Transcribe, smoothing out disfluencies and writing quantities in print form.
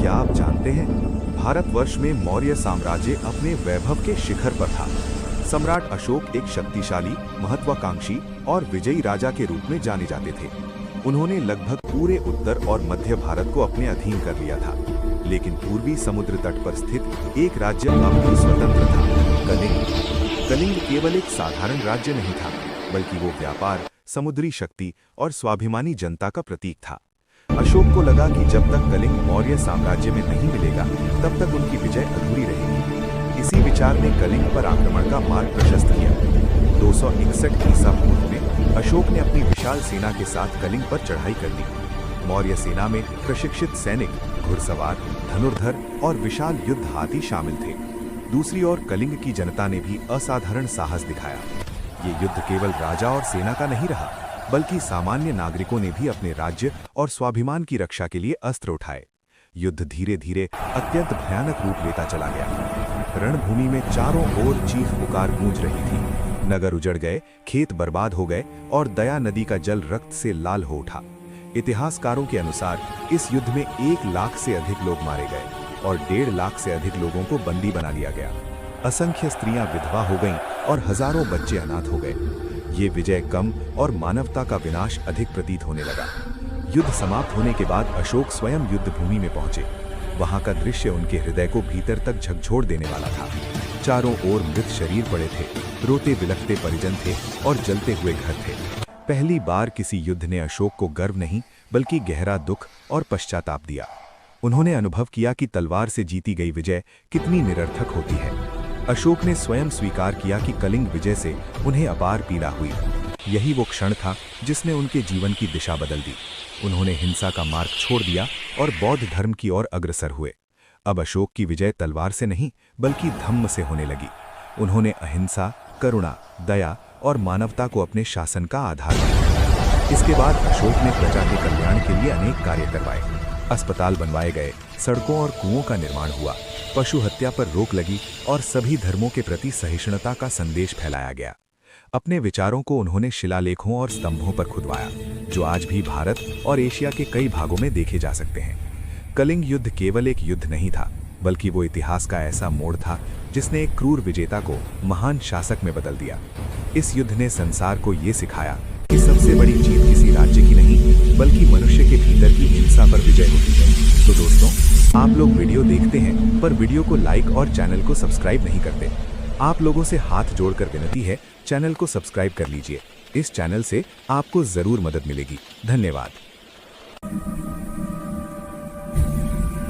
क्या आप जानते हैं, भारतवर्ष में मौर्य साम्राज्य अपने वैभव के शिखर पर था। सम्राट अशोक एक शक्तिशाली, महत्वाकांक्षी और विजयी राजा के रूप में जाने जाते थे। उन्होंने लगभग पूरे उत्तर और मध्य भारत को अपने अधीन कर लिया था, लेकिन पूर्वी समुद्र तट पर स्थित एक राज्य अब भी स्वतंत्र था, कलिंग। कलिंग केवल एक साधारण राज्य नहीं था, बल्कि वो व्यापार, समुद्री शक्ति और स्वाभिमानी जनता का प्रतीक था। अशोक को लगा कि जब तक कलिंग मौर्य साम्राज्य में नहीं मिलेगा, तब तक उनकी विजय अधूरी रहेगी। इसी विचार ने कलिंग पर आक्रमण का मार्ग प्रशस्त किया। 261 ईसा पूर्व में अशोक ने अपनी विशाल सेना के साथ कलिंग पर चढ़ाई कर दी। मौर्य सेना में प्रशिक्षित सैनिक, घुड़सवार, धनुर्धर और विशाल युद्ध हाथी शामिल थे। दूसरी ओर कलिंग की जनता ने भी असाधारण साहस दिखाया। ये युद्ध केवल राजा और सेना का नहीं रहा, बल्कि सामान्य नागरिकों ने भी अपने राज्य और स्वाभिमान की रक्षा के लिए अस्त्र उठाए। युद्ध धीरे धीरे अत्यंत भयानक रूप लेता चला गया। रणभूमि में चारों ओर चीख पुकार गूंज रही थी। नगर उजड़ गए, खेत बर्बाद हो गए और दया नदी का जल रक्त से लाल हो उठा। इतिहासकारों के अनुसार इस युद्ध में 1 लाख से अधिक लोग मारे गए और 1.5 लाख से अधिक लोगों को बंदी बना लिया गया। असंख्य स्त्रियां विधवा हो गईं और हजारों बच्चे अनाथ हो गए। ये विजय कम और मानवता का विनाश अधिक प्रतीत होने लगा। युद्ध समाप्त होने के बाद अशोक स्वयं युद्ध भूमि में पहुंचे। वहां का दृश्य उनके हृदय को भीतर तक झकझोर देने वाला था। चारों ओर मृत शरीर पड़े थे, रोते बिलखते परिजन थे और जलते हुए घर थे। पहली बार किसी युद्ध ने अशोक को गर्व नहीं, बल्कि गहरा दुख और पश्चाताप दिया। उन्होंने अनुभव किया कि तलवार से जीती गई विजय कितनी निरर्थक होती है। अशोक ने स्वयं स्वीकार किया कि कलिंग विजय से उन्हें अपार पीड़ा हुई। यही वो क्षण था जिसने उनके जीवन की दिशा बदल दी। उन्होंने हिंसा का मार्ग छोड़ दिया और बौद्ध धर्म की ओर अग्रसर हुए। अब अशोक की विजय तलवार से नहीं, बल्कि धम्म से होने लगी। उन्होंने अहिंसा, करुणा, दया और मानवता को अपने शासन का आधार बनाया। इसके बाद अशोक ने प्रजा के कल्याण के लिए अनेक कार्य करवाए। अस्पताल बनवाए गए, सड़कों और कुओं का निर्माण हुआ, पशु हत्या पर रोक लगी और सभी धर्मों के प्रति सहिष्णुता का संदेश फैलाया गया। अपने विचारों को उन्होंने शिलालेखों और स्तंभों पर खुदवाया, जो आज भी भारत और एशिया के कई भागों में देखे जा सकते हैं। कलिंग युद्ध केवल एक युद्ध नहीं था, बल्कि वो इतिहास का ऐसा मोड़ था जिसने एक क्रूर विजेता को महान शासक में बदल दिया। इस युद्ध ने संसार को ये सिखाया कि सबसे बड़ी जीत किसी राज्य की नहीं, बल्कि मनुष्य के भीतर की हिंसा पर विजय होती है। तो दोस्तों, आप लोग वीडियो देखते हैं पर वीडियो को लाइक और चैनल को सब्सक्राइब नहीं करते। आप लोगों से हाथ जोड़कर विनती है, चैनल को सब्सक्राइब कर लीजिए। इस चैनल से आपको जरूर मदद मिलेगी। धन्यवाद।